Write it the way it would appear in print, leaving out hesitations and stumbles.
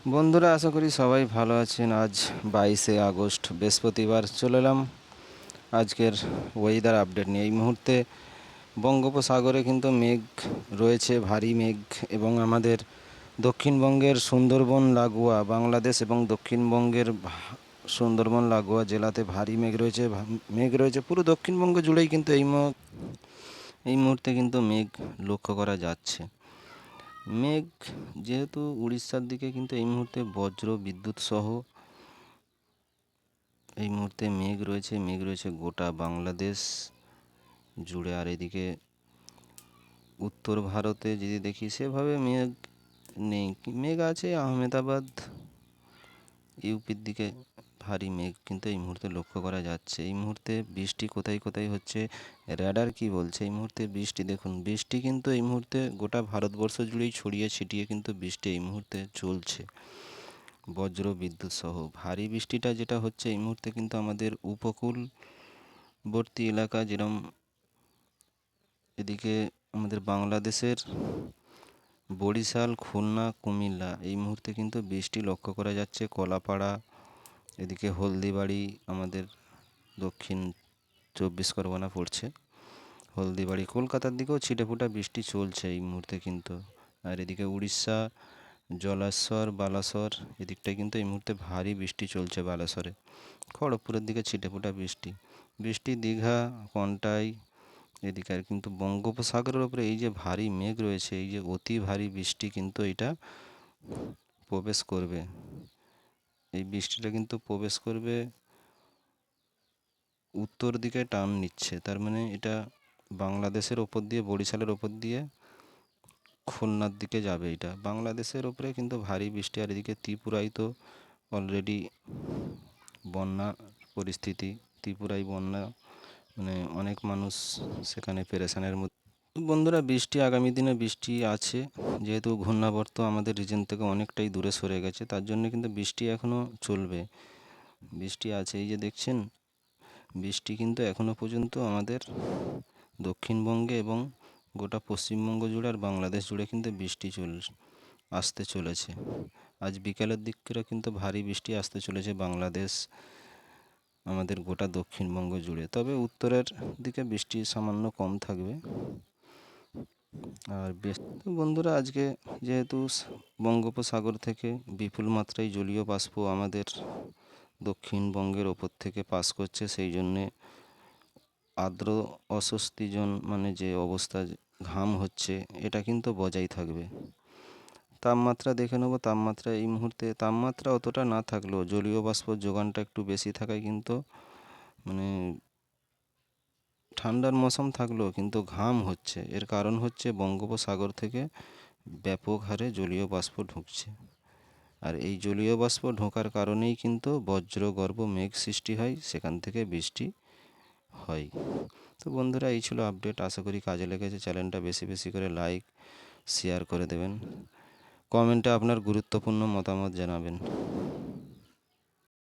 বন্ধুরা, আশা করি সবাই ভালো আছেন। আজ 22শে আগস্ট বৃহস্পতিবার চলে এলাম আজকের ওয়েদার আপডেট নিয়ে। এই মুহূর্তে বঙ্গোপসাগরে কিন্তু মেঘ রয়েছে, ভারী মেঘ, এবং আমাদের দক্ষিণবঙ্গের সুন্দরবন লাগোয়া বাংলাদেশ এবং দক্ষিণবঙ্গের সুন্দরবন লাগোয়া জেলাতে ভারী মেঘ রয়েছে পুরো দক্ষিণবঙ্গ জুড়েই। কিন্তু এই মুহূর্তে কিন্তু মেঘ লক্ষ্য করা যাচ্ছে। মেঘ যেহেতু উড়িষ্যার দিকে, কিন্তু এই মুহূর্তে বজ্র বিদ্যুৎ সহ এই মুহূর্তে মেঘ রয়েছে গোটা বাংলাদেশ জুড়ে। আর এদিকে উত্তর ভারতে যদি দেখি, সেভাবে মেঘ নেই, মেঘ আছে আহমেদাবাদ ইউপির দিকে। ভারী মেঘ কিন্তু এই মুহূর্তে লক্ষ্য করা যাচ্ছে। এই মুহূর্তে বৃষ্টি কোথায় কোথায় হচ্ছে, র্যাডার কি বলছে এই মুহূর্তে বৃষ্টি দেখুন। বৃষ্টি কিন্তু এই মুহূর্তে গোটা ভারতবর্ষ জুড়েই ছড়িয়ে ছিটিয়ে কিন্তু বৃষ্টি এই মুহূর্তে চলছে, বজ্র বিদ্যুৎ সহ। ভারী বৃষ্টিটা যেটা হচ্ছে এই মুহূর্তে কিন্তু আমাদের উপকূলবর্তী এলাকা, যেরকম এদিকে আমাদের বাংলাদেশের বরিশাল, খুলনা, কুমিল্লা, এই মুহূর্তে কিন্তু বৃষ্টি লক্ষ্য করা যাচ্ছে। কলাপাড়া, এদিকে হলদিবাড়ি, আমাদের দক্ষিণ 24 পরগনা পড়ছে হলদিবাড়ি, কলকাতার দিকেও ছিটেফোঁটা বৃষ্টি চলছে এই মুহূর্তে কিন্তু। আর এদিকে উড়িষ্যা, জলাশ্বর, বালাসর, এদিকটায় কিন্তু এই মুহূর্তে ভারী বৃষ্টি চলছে। বালাসরে, খড়গপুরের দিকে ছিটেফোঁটা বৃষ্টি দীঘা, কন্টাই, এদিকে। আর কিন্তু বঙ্গোপসাগরের ওপরে এই যে ভারী মেঘ রয়েছে, এই যে অতি ভারী বৃষ্টি কিন্তু এটা প্রবেশ করবে। এই বৃষ্টিটা কিন্তু প্রবেশ করবে, উত্তর দিকে টান নিচ্ছে। তার মানে এটা বাংলাদেশের ওপর দিয়ে, বরিশালের ওপর দিয়ে খুলনার দিকে যাবে। এটা বাংলাদেশের ওপরে কিন্তু ভারী বৃষ্টি। আর এদিকে ত্রিপুরায় তো অলরেডি বন্যা পরিস্থিতি, ত্রিপুরায় বন্যা, মানে অনেক মানুষ সেখানে পেরেশানের মধ্যে। বন্ধুরা, বৃষ্টি আগামী দিনে বৃষ্টি আছে, যেহেতু ঘূর্ণাবর্ত আমাদের রিজন থেকে অনেকটাই দূরে সরে গেছে, তার জন্য কিন্তু বৃষ্টি এখনও চলবে। বৃষ্টি আছে, এই যে দেখছেন বৃষ্টি কিন্তু এখনও পর্যন্ত আমাদের দক্ষিণবঙ্গে এবং গোটা পশ্চিমবঙ্গ জুড়ে আর বাংলাদেশ জুড়ে কিন্তু বৃষ্টি আসতে চলেছে। আজ বিকালের দিক করে কিন্তু ভারী বৃষ্টি আসতে চলেছে বাংলাদেশ, আমাদের গোটা দক্ষিণবঙ্গ জুড়ে। তবে উত্তরের দিকে বৃষ্টি সামান্য কম থাকবে। আর বন্ধুরা, আজকে যেহেতু বঙ্গোপসাগর থেকে বিপুল মাত্রায় জলীয় বাষ্প আমাদের দক্ষিণবঙ্গের ওপর থেকে পাস করছে, সেই জন্যে আর্দ্র অস্বস্তিজন, মানে যে অবস্থা ঘাম হচ্ছে, এটা কিন্তু বজায় থাকবে। তাপমাত্রা দেখে নেব। তাপমাত্রা এই মুহূর্তে তাপমাত্রা অতটা না থাকলেও জলীয় বাষ্পর যোগানটা একটু বেশি থাকায় কিন্তু, মানে ঠান্ডার মৌসুম থাকলেও কিন্তু ঘাম হচ্ছে। এর কারণ হচ্ছে বঙ্গোপসাগর থেকে ব্যাপক হারে জলীয় বাষ্প ঢুকছে। আর এই জলীয় বাষ্প ঢোকার কারণেই কিন্তু বজ্রগর্ভ মেঘ সৃষ্টি হয়, সেখান থেকে বৃষ্টি হয়। তো বন্ধুরা, এই ছিল আপডেট। আশা করি কাজে লেগেছে। চ্যানেলটা বেশি বেশি করে লাইক, শেয়ার করে দেবেন। কমেন্টে আপনার গুরুত্বপূর্ণ মতামত জানাবেন।